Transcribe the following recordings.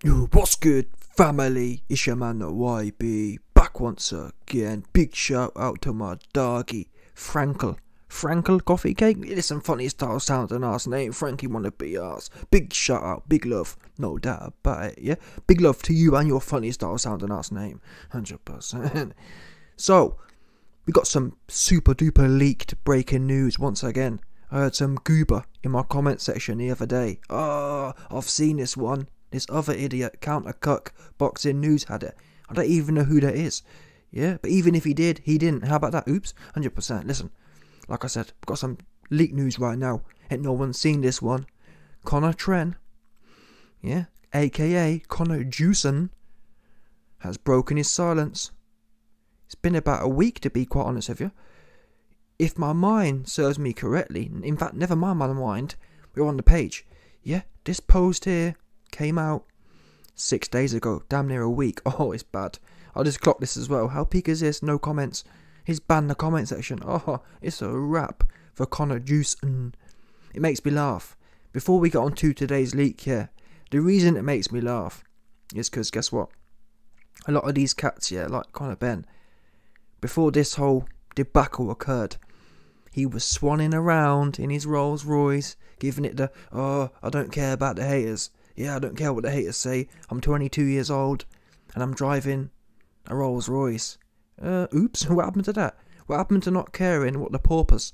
Yo, what's good, family? It's your man, the YB, back once again. Big shout out to my doggy, Frankel. Frankel Coffee Cake? Listen, funny style, sound and ass name. Frankie wanna be ours. Big shout out, big love, no doubt about it, yeah? Big love to you and your funny style, sound and ass name. 100%. So, we got some super duper leaked breaking news once again. I heard some goober in my comment section the other day. I've seen this one. This other idiot, Counter Cuck, Boxing News had it. I don't even know who that is. Yeah, but even if he did, he didn't. How about that? Oops, 100%. Listen, like I said, we've got some leaked news right now. Ain't no one seen this one. Conor Benn, yeah, aka Conor Juicin, has broken his silence. It's been about a week, to be quite honest with you. If my mind serves me correctly, in fact, never mind my mind, we're on the page. Yeah, this post here came out 6 days ago, damn near a week. Oh, it's bad. I just clocked this as well. How peak is this? No comments. He's banned the comment section. Oh, it's a wrap for Conor Juicin. It makes me laugh. Before we get on to today's leak here, the reason it makes me laugh is because, guess what? A lot of these cats, yeah, like Conor Benn, before this whole debacle occurred, he was swanning around in his Rolls Royce, giving it the, I don't care about the haters. Yeah, I don't care what the haters say. I'm 22 years old and I'm driving a Rolls Royce. Oops, what happened to that? What happened to not caring what the paupers?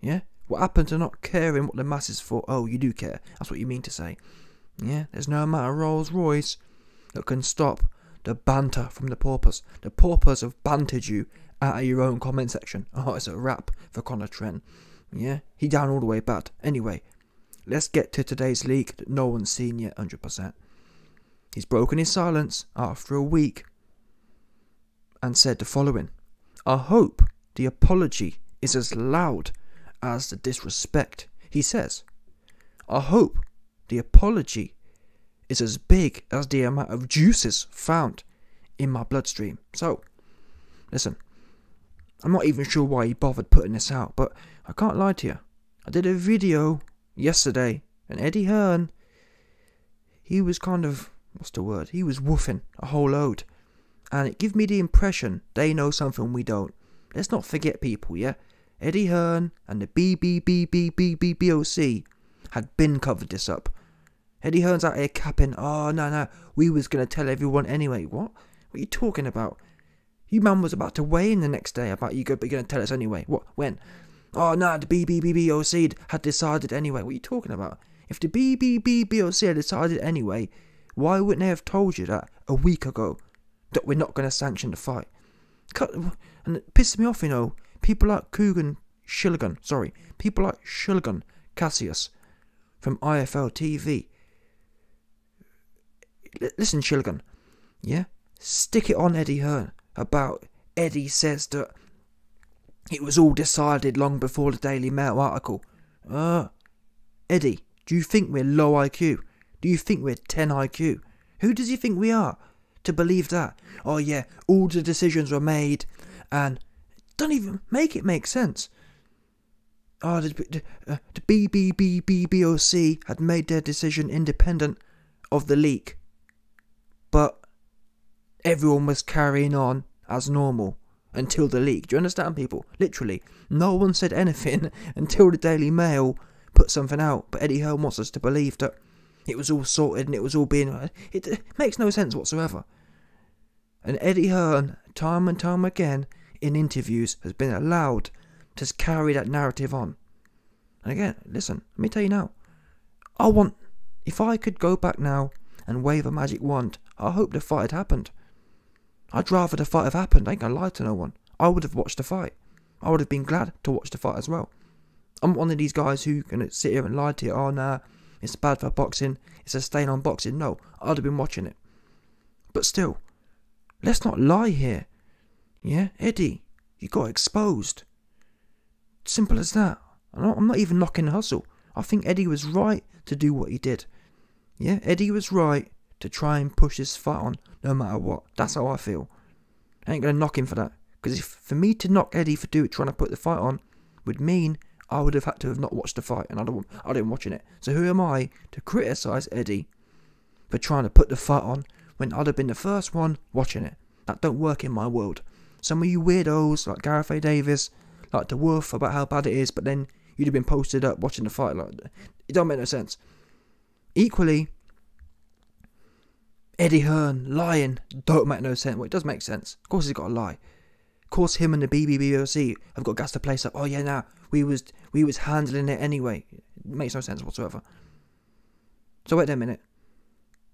Yeah? What happened to not caring what the masses for? Oh, you do care. That's what you mean to say. Yeah, there's no amount of Rolls Royce that can stop the banter from the paupers. The paupers have bantered you out of your own comment section. Oh, it's a wrap for Conor Benn. Yeah, he down all the way bad. Anyway, let's get to today's leak that no one's seen yet, 100%. He's broken his silence after a week and said the following. I hope the apology is as loud as the disrespect. He says, I hope the apology is as big as the amount of juices found in my bloodstream. So, listen, I'm not even sure why he bothered putting this out, but I can't lie to you. I did a video yesterday, and Eddie Hearn, he was kind of, what's the word? He was woofing a whole load. And it gave me the impression they know something we don't. Let's not forget, people, yeah? Eddie Hearn and the BBBBBBBOC had been covered this up. Eddie Hearn's out here capping, oh, no, we was going to tell everyone anyway. What? What are you talking about? You man was about to weigh in the next day about you're going to tell us anyway. What? When? Oh, no, the BBBBOC had decided anyway. What are you talking about? If the BBBBOC had decided anyway, why wouldn't they have told you that a week ago? That we're not going to sanction the fight. And it pisses me off, you know. People like Shilligan Cassius from IFL TV. Listen, Shilligan, yeah? Stick it on Eddie Hearn about Eddie says that it was all decided long before the Daily Mail article. Eddie, do you think we're low IQ? Do you think we're 10 IQ? Who does he think we are to believe that? Oh yeah, all the decisions were made and don't even make it make sense. Oh, the BBBBOC had made their decision independent of the leak, but everyone was carrying on as normal until the leak. Do you understand, people? Literally, no one said anything until the Daily Mail put something out, but Eddie Hearn wants us to believe that it was all sorted and it was all being... It makes no sense whatsoever. And Eddie Hearn, time and time again, in interviews, has been allowed to carry that narrative on. And again, listen, let me tell you now. If I could go back now and wave a magic wand, I hope the fight had happened. I'd rather the fight have happened. I ain't gonna lie to no one. I would have watched the fight. I would have been glad to watch the fight as well. I'm one of these guys who gonna sit here and lie to you. Oh, nah, it's bad for boxing. It's a stain on boxing. No, I'd have been watching it. But still, let's not lie here. Yeah, Eddie, you got exposed. Simple as that. I'm not even knocking the hustle. I think Eddie was right to do what he did. Yeah, Eddie was right to try and push this fight on no matter what. That's how I feel. I ain't going to knock him for that. Because for me to knock Eddie for trying to put the fight on would mean I would have had to have not watched the fight. And I didn't watching it. So who am I to criticise Eddie for trying to put the fight on when I'd have been the first one watching it. That don't work in my world. Some of you weirdos like Gareth A. Davis like to woof about how bad it is, but then you'd have been posted up watching the fight. Like, it don't make no sense. Equally, Eddie Hearn lying don't make no sense. Well, it does make sense. Of course he's got to lie. Of course him and the BBBOC have got gas to place up. Oh yeah, nah, we was handling it anyway. It makes no sense whatsoever. So wait a minute.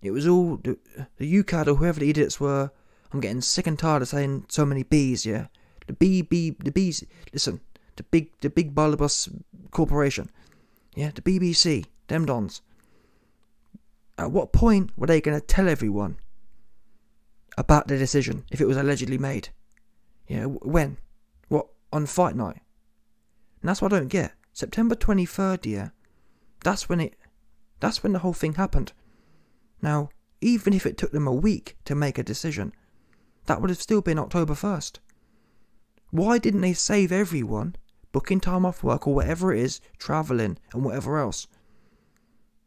It was all the UCAD or whoever the idiots were. I'm getting sick and tired of saying so many B's, yeah? The B's, listen, the big bulbous corporation, yeah? The BBC, them dons. At what point were they going to tell everyone about the decision if it was allegedly made? Yeah, when? What, on fight night? And that's what I don't get. September 23rd, yeah? That's when the whole thing happened. Now, even if it took them a week to make a decision, that would have still been October 1st. Why didn't they save everyone booking time off work or whatever it is, travelling and whatever else?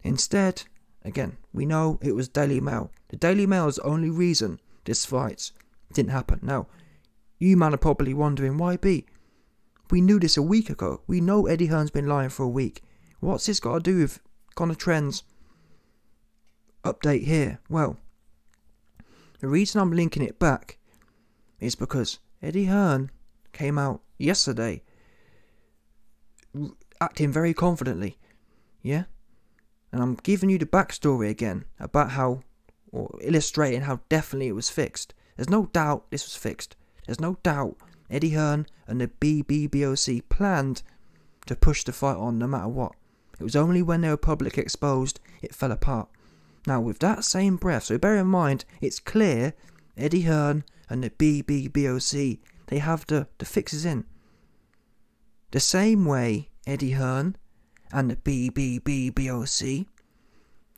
Instead, again, we know it was Daily Mail. The Daily Mail is the only reason this fight didn't happen. Now, you man are probably wondering, why be? We knew this a week ago. We know Eddie Hearn's been lying for a week. What's this got to do with Conor Trend's update here? Well, the reason I'm linking it back is because Eddie Hearn came out yesterday acting very confidently, yeah? And I'm giving you the backstory again about how, or illustrating how definitely it was fixed. There's no doubt this was fixed. There's no doubt Eddie Hearn and the BBBOC planned to push the fight on no matter what. It was only when they were publicly exposed it fell apart. Now, with that same breath, so bear in mind, it's clear Eddie Hearn and the BBBOC, they have the fixes in. The same way Eddie Hearn and the BBBOC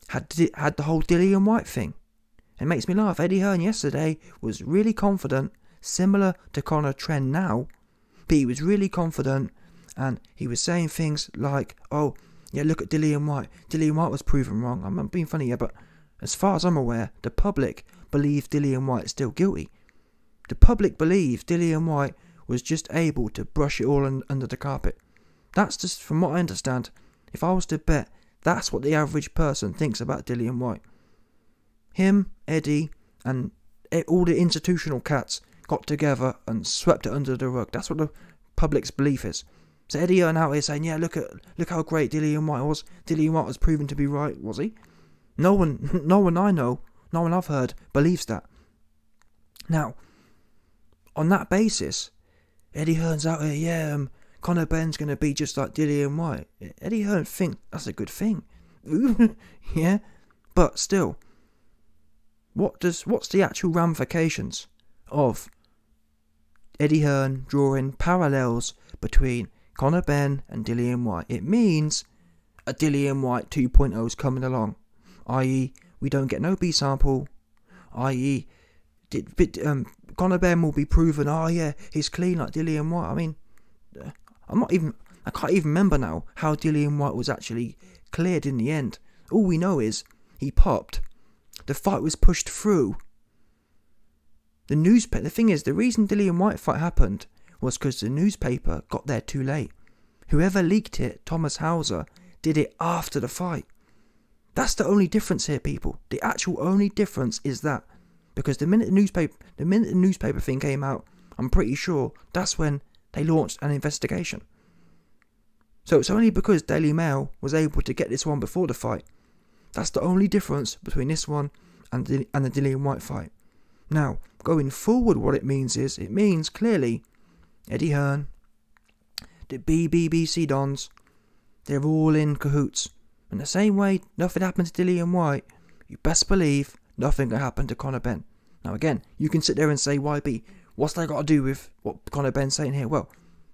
had the whole Dillian White thing. It makes me laugh. Eddie Hearn yesterday was really confident, similar to Conor Trend now, but he was really confident and he was saying things like, oh, yeah, look at Dillian White. Dillian White was proven wrong. I'm not being funny here, but as far as I'm aware, the public believes Dillian White is still guilty. The public believes Dillian White was just able to brush it all under the carpet. That's just, from what I understand, if I was to bet, that's what the average person thinks about Dillian White. Him, Eddie, and all the institutional cats got together and swept it under the rug. That's what the public's belief is. So Eddie Hearn out here saying, yeah, look how great Dillian White was. Dillian White was proven to be right, was he? No one I know, no one I've heard believes that. Now, on that basis, Eddie Hearn's out here, yeah, Conor Benn's going to be just like Dillian White. Eddie Hearn think that's a good thing. Yeah, but still, what's the actual ramifications of Eddie Hearn drawing parallels between Conor Benn and Dillian White? It means a Dillian White 2.0 is coming along, i.e. we don't get no B sample, i.e. Conor Benn will be proven, oh yeah, he's clean like Dillian White. I mean, I can't even remember now how Dillian White was actually cleared in the end. All we know is he popped, the fight was pushed through. The newspaper, the thing is, the reason Dillian White fight happened was because the newspaper got there too late. Whoever leaked it, Thomas Hauser, did it after the fight. That's the only difference here, people. The actual only difference is that. Because the minute the newspaper thing came out, I'm pretty sure that's when they launched an investigation. So it's only because Daily Mail was able to get this one before the fight. That's the only difference between this one and the Dillian White fight. Now, going forward, what it means is, it means clearly Eddie Hearn, the BBBC Dons, they're all in cahoots. In the same way nothing happened to Dillian White, you best believe nothing can happen to Conor Benn. Now again, you can sit there and say, YB, what's that got to do with what Conor Benn's saying here? Well,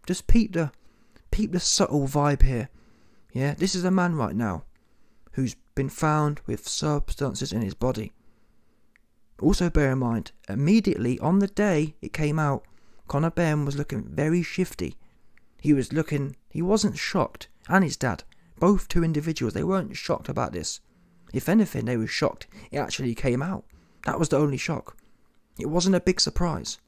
just peep the subtle vibe here. Yeah, this is a man right now who's been found with substances in his body. Also bear in mind, immediately on the day it came out, Conor Benn was looking very shifty. He wasn't shocked, and his dad, both two individuals, they weren't shocked about this. If anything, they were shocked it actually came out. That was the only shock. It wasn't a big surprise.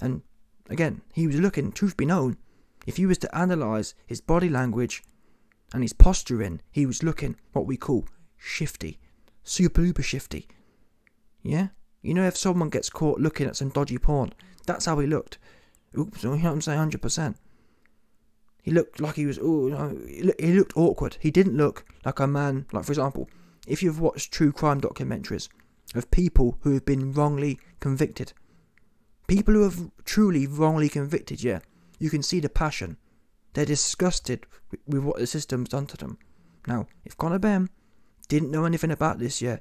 And again, he was looking, truth be known, if you was to analyse his body language and his posturing, he was looking what we call shifty. Super duper shifty. Yeah? You know, if someone gets caught looking at some dodgy porn, that's how he looked. Oops, you know what I'm saying? 100%. He looked like he was, he looked awkward. He didn't look like a man, like for example, if you've watched true crime documentaries of people who have been wrongly convicted. People who have truly wrongly convicted, yeah, you can see the passion. They're disgusted with what the system's done to them. Now, if Conor Benn didn't know anything about this, yeah,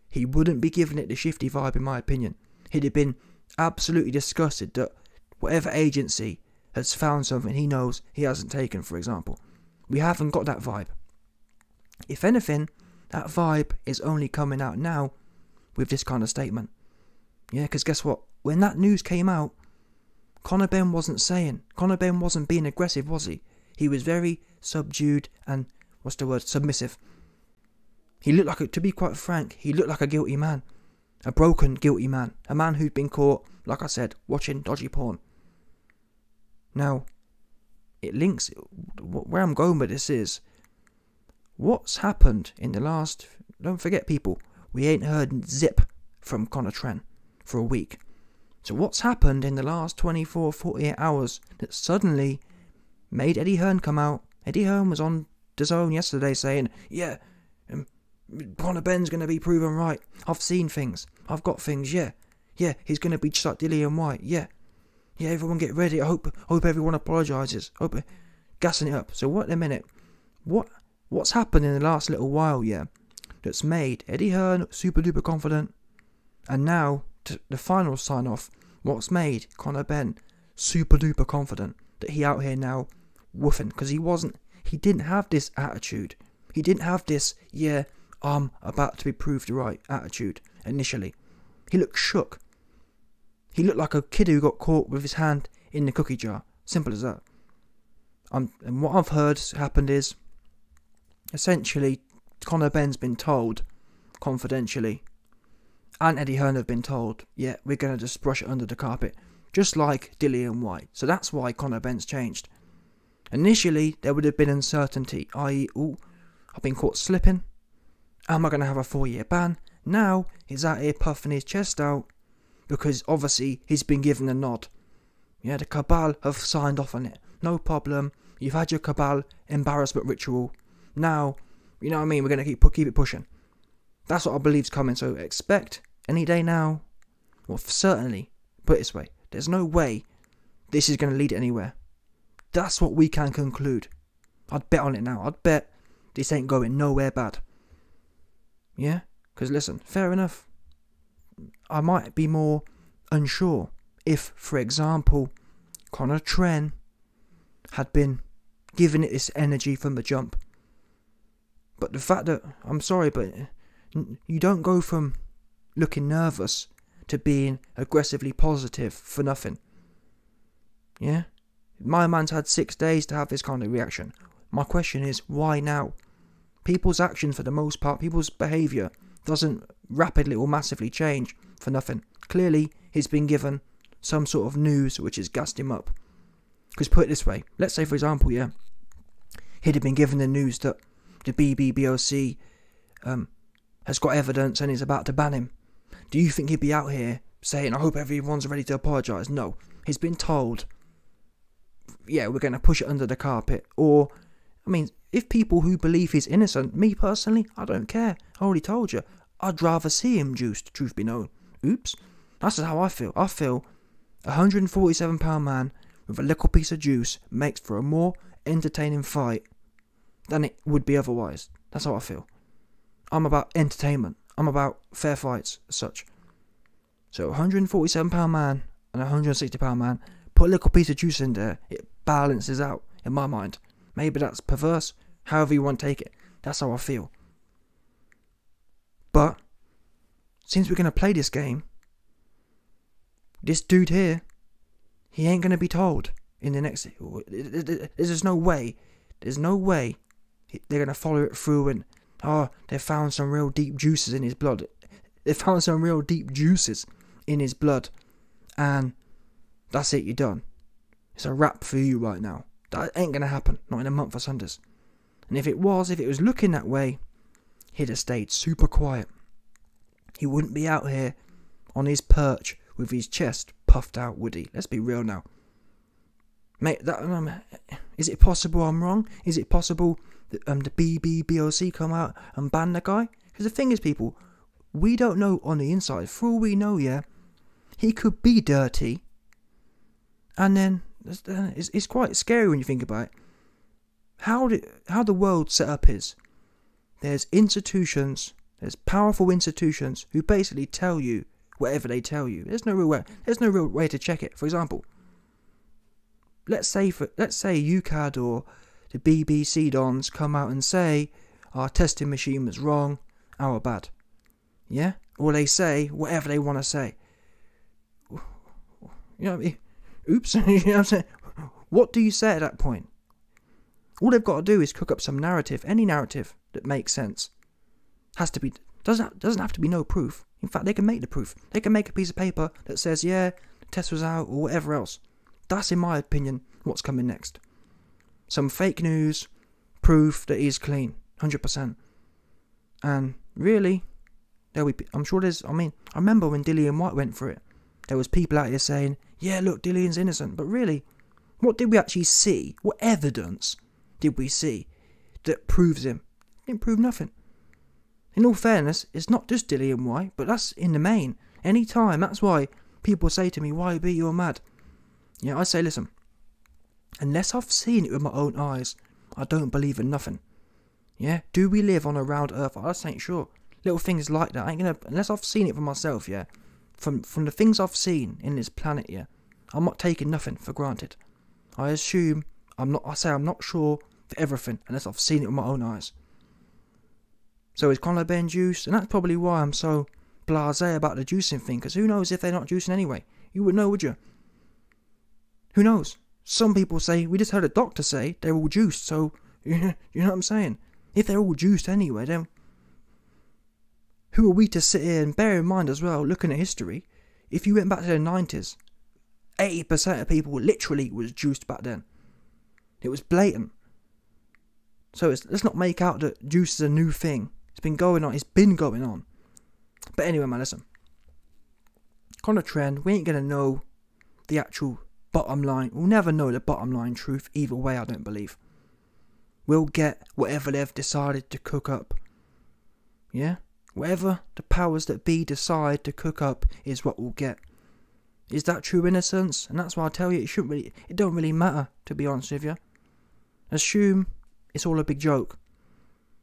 he wouldn't be giving it the shifty vibe, in my opinion. He'd have been absolutely disgusted that whatever agency has found something he knows he hasn't taken, for example. We haven't got that vibe. If anything, that vibe is only coming out now with this kind of statement. Yeah, because guess what? When that news came out, Conor Benn wasn't being aggressive, was he? He was very subdued and, submissive. He looked like, to be quite frank, he looked like a guilty man. A broken, guilty man. A man who'd been caught, like I said, watching dodgy porn. Now, it links, where I'm going with this is, what's happened in the last, don't forget people, we ain't heard zip from Conor Benn for a week. So what's happened in the last 24, 48 hours that suddenly made Eddie Hearn come out? Eddie Hearn was on DAZN yesterday saying, yeah, Conor Benn's going to be proven right. I've seen things. I've got things, yeah. Yeah, he's going to be just like Dillian Whyte, yeah. Yeah, everyone get ready. I hope everyone apologises. Gassing it up. So what in a minute? What's happened in the last little while, yeah, that's made Eddie Hearn super duper confident, and now the final sign off, what's made Conor Benn super duper confident that he out here now woofing, because he didn't have this attitude. He didn't have this, yeah, I'm about to be proved right attitude initially. He looked shook. He looked like a kid who got caught with his hand in the cookie jar. Simple as that. And what I've heard happened is, essentially, Conor Benn's been told, confidentially, and Eddie Hearn have been told, yeah, we're going to just brush it under the carpet, just like Dillian Whyte. So that's why Conor Benn's changed. Initially, there would have been uncertainty, i.e., I've been caught slipping. Am I going to have a 4-year ban? Now, he's out here puffing his chest out, because obviously he's been given a nod. Yeah, the cabal have signed off on it. No problem. You've had your cabal embarrassment ritual. Now, you know what I mean, we're going to keep it pushing. That's what I believe's coming, so expect any day now. Well, certainly, put it this way, there's no way this is going to lead anywhere. That's what we can conclude. I'd bet on it now. I'd bet this ain't going nowhere bad. Yeah? Because listen, fair enough. I might be more unsure if, for example, Conor Benn had been given it this energy from the jump. But the fact that, I'm sorry, but you don't go from looking nervous to being aggressively positive for nothing. Yeah? My man's had 6 days to have this kind of reaction. My question is, why now? People's actions, for the most part, people's behaviour doesn't rapidly or massively change for nothing. Clearly, he's been given some sort of news which has gassed him up. Because put it this way, let's say for example, yeah, he'd have been given the news that the BBBOC has got evidence and is about to ban him. Do you think he'd be out here saying, I hope everyone's ready to apologise? No. He's been told, yeah, we're going to push it under the carpet. Or, I mean, if people who believe he's innocent, me personally, I don't care. I already told you. I'd rather see him juiced, truth be known. Oops. That's just how I feel. I feel a £147 man with a little piece of juice makes for a more entertaining fight than it would be otherwise. That's how I feel. I'm about entertainment. I'm about fair fights as such. So £147 man and a £160 man, put a little piece of juice in there, it balances out in my mind. Maybe that's perverse, however you want to take it. That's how I feel. But since we're going to play this game, this dude here, he ain't going to be told in the next... There's no way they're going to follow it through and Oh, they found some real deep juices in his blood. They found some real deep juices in his blood. And that's it, you're done. It's a wrap for you right now. That ain't going to happen. Not in a month or Sundays. And if it was looking that way, he'd have stayed super quiet. He wouldn't be out here on his perch with his chest puffed out, would he? Let's be real now. Mate, is it possible I'm wrong? Is it possible that the BBBOC come out and ban the guy? Because the thing is, people, we don't know on the inside. For all we know, yeah, he could be dirty. And then it's quite scary when you think about it. How the world set up is, there's powerful institutions who basically tell you whatever they tell you. There's no real way to check it. For example, let's say UCAD or the BBC dons come out and say our testing machine was wrong, our bad. Yeah? Or they say whatever they want to say. You know what I mean? Oops. You know what I'm saying? What do you say at that point? All they've got to do is cook up some narrative, any narrative that makes sense. Doesn't have to be no proof. In fact, they can make the proof. They can make a piece of paper that says, yeah, the test was out, or whatever else. That's, in my opinion, what's coming next. Some fake news, proof that he's clean, 100%. And really, I'm sure I remember when Dillian White went for it. There was people out here saying, yeah, look, Dillian's innocent. But really, what did we actually see? What evidence did we see that proves him? Didn't prove nothing. In all fairness, it's not just Dillian White, but that's in the main. Any time, that's why people say to me, YB, you're mad. Yeah, I say, listen, unless I've seen it with my own eyes, I don't believe in nothing. Yeah, do we live on a round earth? I just ain't sure. Little things like that, unless I've seen it for myself, yeah. From the things I've seen in this planet, yeah, I'm not taking nothing for granted. I assume I'm not sure for everything unless I've seen it with my own eyes. So is Conor Benn juiced? And that's probably why I'm so blasé about the juicing thing, because who knows if they're not juicing anyway? You wouldn't know, would you? Who knows? Some people say, we just heard a doctor say they're all juiced, so, you know what I'm saying? If they're all juiced anyway, then who are we to sit here and bear in mind as well, looking at history, if you went back to the 90s, 80% of people literally was juiced back then. It was blatant. So let's not make out that juice is a new thing. It's been going on. But anyway, man, listen. Conor Trend, we ain't going to know the actual bottom line. We'll never know the bottom line truth either way, I don't believe. We'll get whatever they've decided to cook up. Yeah? Whatever the powers that be decide to cook up is what we'll get. Is that true innocence? And that's why I tell you, it don't really matter, to be honest with you. Assume it's all a big joke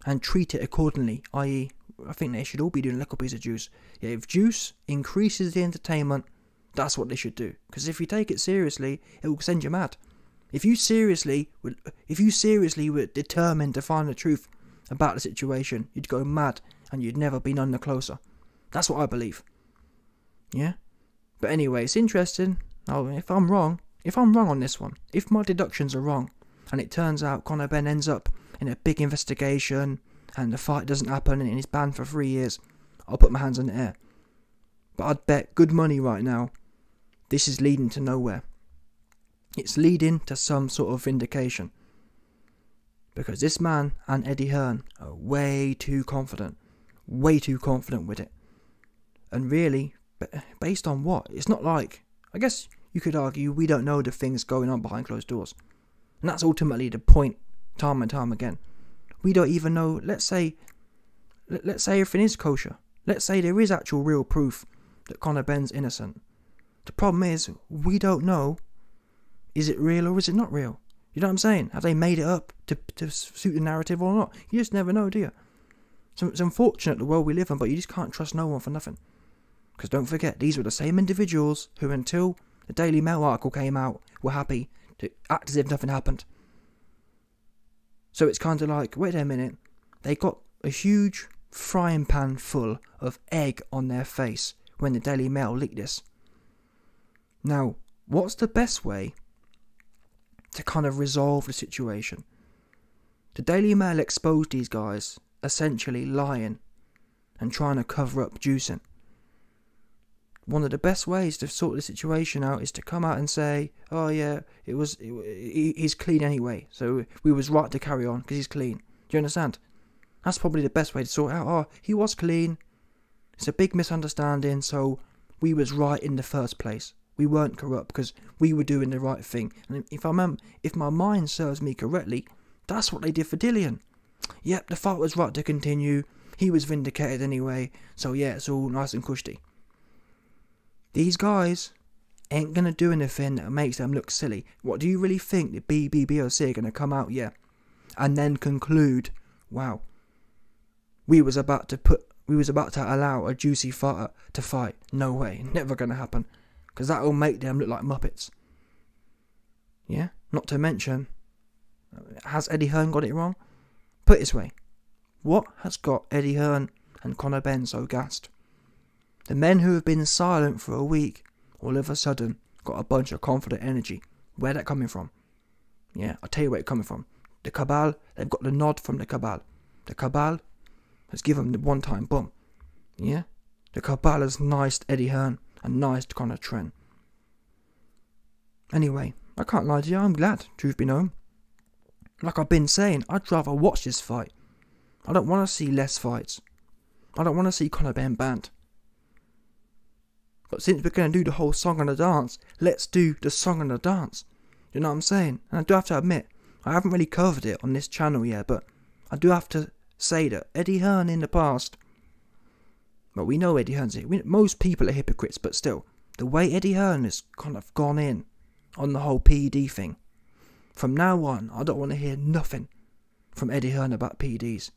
and treat it accordingly, i.e., I think they should all be doing a little piece of juice. Yeah, if juice increases the entertainment, that's what they should do. Because if you take it seriously, it will send you mad. If you seriously were determined to find the truth about the situation, you'd go mad and you'd never be none the closer. That's what I believe. Yeah? But anyway, it's interesting. Oh, if I'm wrong on this one, if my deductions are wrong, and it turns out Conor Benn ends up in a big investigation and the fight doesn't happen and he's banned for 3 years, I'll put my hands in the air. But I'd bet good money right now this is leading to nowhere. It's leading to some sort of vindication. Because this man and Eddie Hearn are way too confident with it. And really, based on what? It's not like, I guess you could argue we don't know the things going on behind closed doors. And that's ultimately the point, time and time again. We don't even know, let's say everything is kosher. Let's say there is actual real proof that Conor Benn's innocent. The problem is, we don't know, is it real or is it not real? You know what I'm saying? Have they made it up to suit the narrative or not? You just never know, do you? So it's unfortunate the world we live in, but you just can't trust no one for nothing. Because don't forget, these were the same individuals who, until the Daily Mail article came out, were happy to act as if nothing happened. So it's kind of like, wait a minute, they got a huge frying pan full of egg on their face when the Daily Mail leaked this. Now, what's the best way to kind of resolve the situation? The Daily Mail exposed these guys essentially lying and trying to cover up juicing. One of the best ways to sort the situation out is to come out and say, oh yeah, he's clean anyway, so we was right to carry on because he's clean. Do you understand? That's probably the best way to sort it out. Oh, he was clean. It's a big misunderstanding, so we was right in the first place. We weren't corrupt because we were doing the right thing. And if my mind serves me correctly, that's what they did for Dillian. Yep, the fight was right to continue. He was vindicated anyway, so yeah, it's all nice and cushy. These guys ain't gonna do anything that makes them look silly. What do you really think the BBBOC are gonna come out, yeah, and then conclude, wow, we was about to allow a juicy fighter to fight? No way, never gonna happen, because that'll make them look like Muppets. Yeah, not to mention, has Eddie Hearn got it wrong? Put it this way, what has got Eddie Hearn and Conor Benn so gassed? The men who have been silent for a week, all of a sudden, got a bunch of confident energy. Where that coming from? Yeah, I'll tell you where it's coming from. The Cabal, they've got the nod from the Cabal. The Cabal has given them the one-time bump. Yeah? The Cabal has niced Eddie Hearn and niced Conor Trent. Anyway, I can't lie to you, I'm glad, truth be known. Like I've been saying, I'd rather watch this fight. I don't want to see less fights. I don't want to see Conor Benn banned. But since we're going to do the whole song and the dance, let's do the song and the dance. You know what I'm saying? And I do have to admit, I haven't really covered it on this channel yet, but I do have to say that Eddie Hearn in the past, well, we know Eddie Hearn's it. Most people are hypocrites, but still, the way Eddie Hearn has kind of gone in on the whole PED thing, from now on, I don't want to hear nothing from Eddie Hearn about PEDs.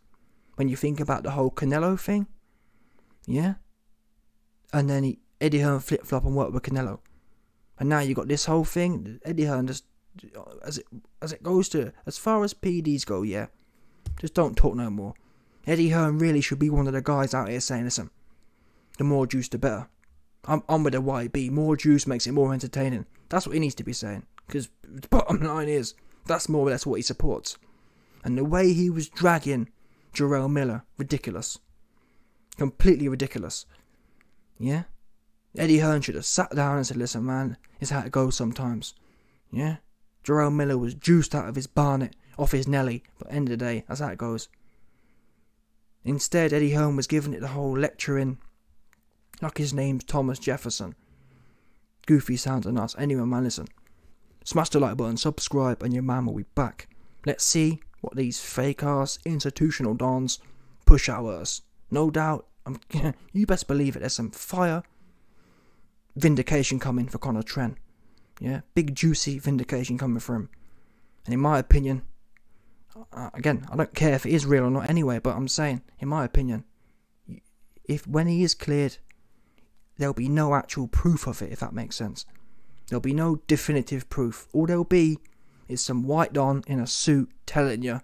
When you think about the whole Canelo thing, yeah, and then Eddie Hearn flip-flop and work with Canelo. And now you got this whole thing. Eddie Hearn just, as it goes to, as far as PEDs go, yeah, just don't talk no more. Eddie Hearn really should be one of the guys out here saying, listen, the more juice the better. I'm with the YB. More juice makes it more entertaining. That's what he needs to be saying. Because the bottom line is, that's more or less what he supports. And the way he was dragging Jarrell Miller, ridiculous. Completely ridiculous. Yeah? Eddie Hearn should have sat down and said, listen man, it's how it goes sometimes. Yeah? Jarrell Miller was juiced out of his Barnett, off his Nelly, but at the end of the day, that's how it goes. Instead, Eddie Hearn was giving it the whole lecturing, like his name's Thomas Jefferson. Goofy sounds and us. Anyway man, listen. Smash the like button, subscribe, and your man will be back. Let's see what these fake-ass institutional dons push out at us. No doubt, you best believe it, there's some fire vindication coming for Conor Trent. Yeah, big juicy vindication coming for him. And in my opinion, again, I don't care if it is real or not anyway, but I'm saying, in my opinion, when he is cleared, there'll be no actual proof of it, if that makes sense. There'll be no definitive proof. All there'll be is some white don in a suit telling you,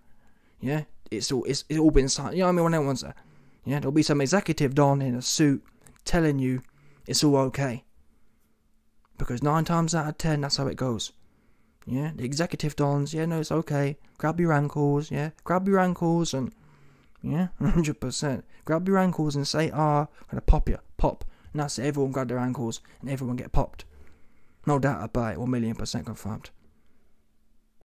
yeah, it's all been signed. You know what I mean? When everyone's there, yeah, there'll be some executive don in a suit telling you it's all okay. Because 9 times out of 10, that's how it goes. Yeah, the executive dons, yeah, no, it's okay. Grab your ankles, yeah, grab your ankles and, yeah, 100%. Grab your ankles and say, I'm gonna pop you, pop. And that's it, everyone grab their ankles and everyone get popped. No doubt about it, 1,000,000% confirmed.